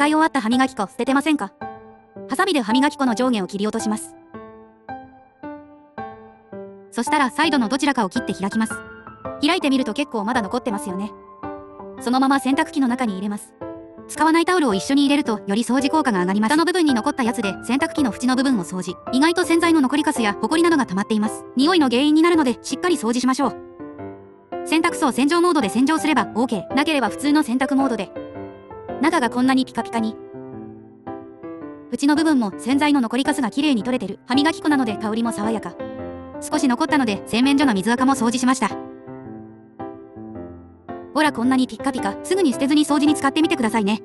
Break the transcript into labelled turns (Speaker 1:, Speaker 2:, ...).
Speaker 1: 使い終わった歯磨き粉捨ててませんか？ハサミで歯磨き粉の上下を切り落とします。そしたらサイドのどちらかを切って開きます。開いてみると結構まだ残ってますよね。そのまま洗濯機の中に入れます。使わないタオルを一緒に入れるとより掃除効果が上がります。下の部分に残ったやつで洗濯機の縁の部分を掃除。意外と洗剤の残りカスやホコリなどが溜まっています。匂いの原因になるのでしっかり掃除しましょう。洗濯槽洗浄モードで洗浄すれば OK。なければ普通の洗濯モードで。中がこんなにピカピカに。縁の部分も洗剤の残りカスがきれいに取れてる。歯磨き粉なので香りも爽やか。少し残ったので洗面所の水垢も掃除しました。ほらこんなにピッカピカ。すぐに捨てずに掃除に使ってみてくださいね。